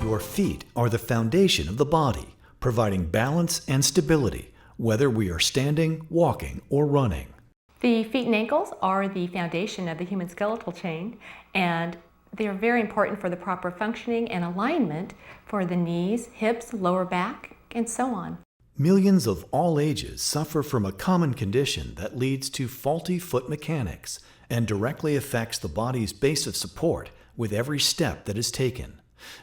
Your feet are the foundation of the body, providing balance and stability, whether we are standing, walking, or running. The feet and ankles are the foundation of the human skeletal chain, and they are very important for the proper functioning and alignment for the knees, hips, lower back, and so on. Millions of all ages suffer from a common condition that leads to faulty foot mechanics and directly affects the body's base of support with every step that is taken.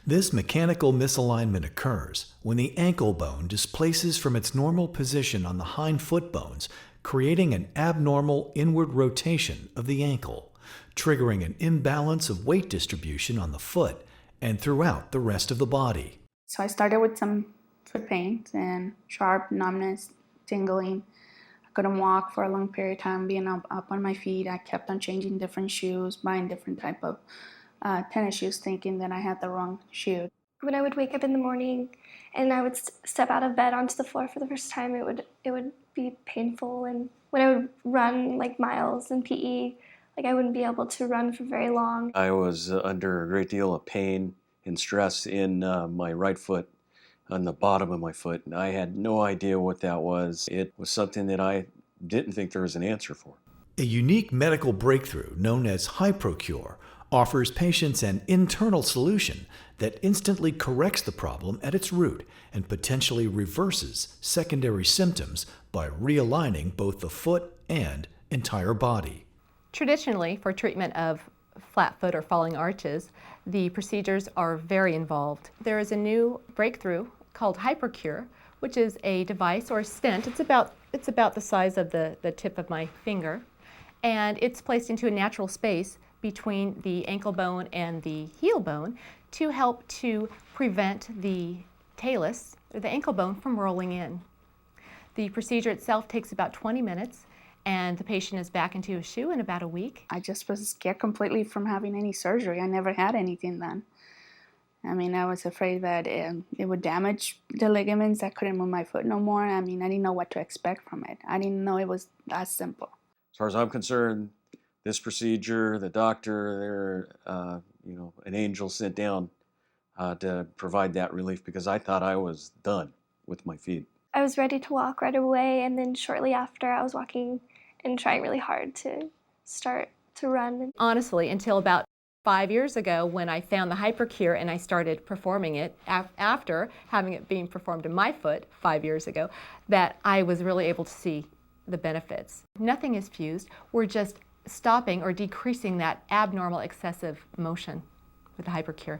This mechanical misalignment occurs when the ankle bone displaces from its normal position on the hind foot bones, creating an abnormal inward rotation of the ankle, triggering an imbalance of weight distribution on the foot and throughout the rest of the body. So I started with some foot pains and sharp numbness, tingling. I couldn't walk for a long period of time, being up on my feet. I kept on changing different shoes, buying different type of tennis shoes, thinking that I had the wrong shoe. When I would wake up in the morning and I would step out of bed onto the floor for the first time, it would be painful. And when I would run like miles in PE, I wouldn't be able to run for very long. I was under a great deal of pain and stress in my right foot, on the bottom of my foot, and I had no idea what that was. It was something that I didn't think there was an answer for. A unique medical breakthrough known as HyProCure offers patients an internal solution that instantly corrects the problem at its root and potentially reverses secondary symptoms by realigning both the foot and entire body. Traditionally, for treatment of flat foot or falling arches, the procedures are very involved. There is a new breakthrough called HyProCure, which is a device or a stent. It's about the size of the tip of my finger, and it's placed into a natural space between the ankle bone and the heel bone to help to prevent the talus, or the ankle bone, from rolling in. The procedure itself takes about 20 minutes, and the patient is back into a shoe in about a week. I just was scared completely from having any surgery. I never had anything done. I mean, I was afraid that it would damage the ligaments. I couldn't move my foot no more. I mean, I didn't know what to expect from it. I didn't know it was that simple. As far as I'm concerned, this procedure, the doctor, they're an angel sent down to provide that relief, because I thought I was done with my feet. I was ready to walk right away, and then shortly after I was walking and trying really hard to start to run. Honestly, until about 5 years ago, when I found the HyProCure and I started performing it after having it being performed in my foot 5 years ago, that I was really able to see the benefits. Nothing is fused. We're just stopping or decreasing that abnormal excessive motion with the HyProCure,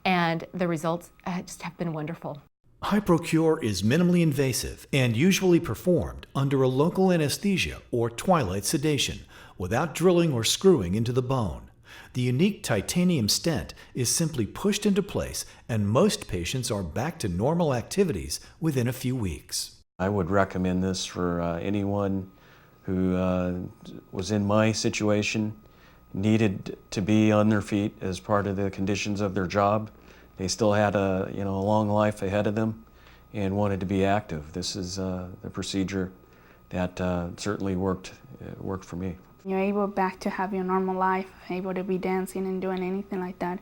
and the results just have been wonderful. HyProCure is minimally invasive and usually performed under a local anesthesia or twilight sedation without drilling or screwing into the bone. The unique titanium stent is simply pushed into place, and most patients are back to normal activities within a few weeks. I would recommend this for anyone who was in my situation, needed to be on their feet as part of the conditions of their job. They still had a long life ahead of them and wanted to be active. This is the procedure that certainly worked for me. You're able back to have your normal life, able to be dancing and doing anything like that.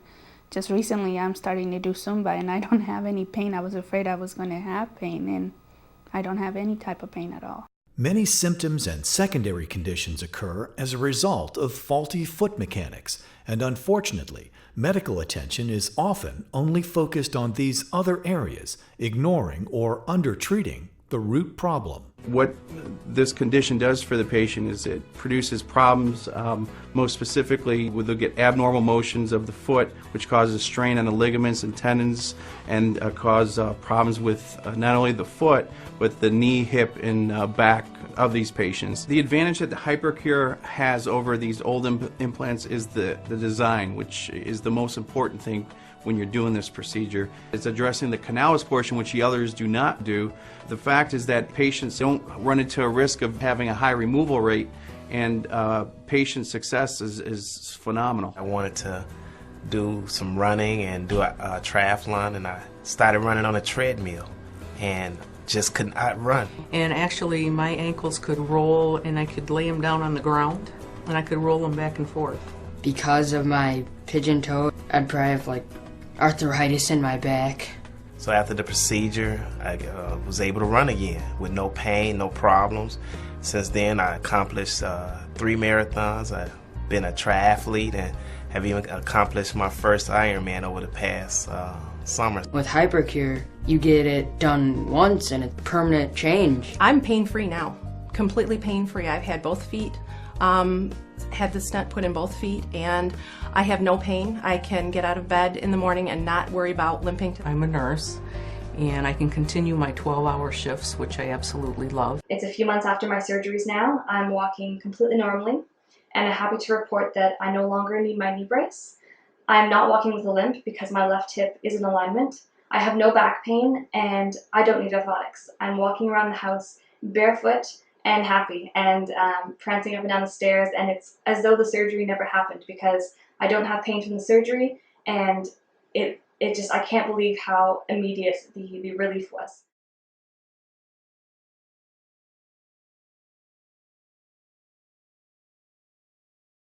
Just recently I'm starting to do Zumba and I don't have any pain. I was afraid I was going to have pain, and I don't have any type of pain at all. Many symptoms and secondary conditions occur as a result of faulty foot mechanics, and unfortunately, medical attention is often only focused on these other areas, ignoring or undertreating the root problem. What this condition does for the patient is it produces problems, most specifically they'll get abnormal motions of the foot, which causes strain on the ligaments and tendons, and cause problems with not only the foot, but the knee, hip, and back of these patients. The advantage that the HyProCure has over these old implants is the design, which is the most important thing when you're doing this procedure. It's addressing the canalis portion, which the others do not do. The fact is that patients don't run into a risk of having a high removal rate, and patient success is phenomenal. I wanted to do some running and do a triathlon, and I started running on a treadmill and just could not run. And actually my ankles could roll, and I could lay them down on the ground and I could roll them back and forth. Because of my pigeon toe, I'd probably have arthritis in my back. So after the procedure, I was able to run again with no pain, no problems. Since then, I accomplished 3 marathons. I've been a triathlete and have even accomplished my first Ironman over the past summer. With HyProCure, you get it done once and it's permanent change. I'm pain-free now, completely pain-free. I've had both feet, had the stent put in both feet, and I have no pain. I can get out of bed in the morning and not worry about limping. I'm a nurse, and I can continue my 12-hour shifts, which I absolutely love. It's a few months after my surgeries now. I'm walking completely normally, and I'm happy to report that I no longer need my knee brace. I'm not walking with a limp because my left hip is in alignment. I have no back pain, and I don't need orthotics. I'm walking around the house barefoot and happy, and prancing up and down the stairs, and it's as though the surgery never happened because I don't have pain from the surgery, and I can't believe how immediate the relief was.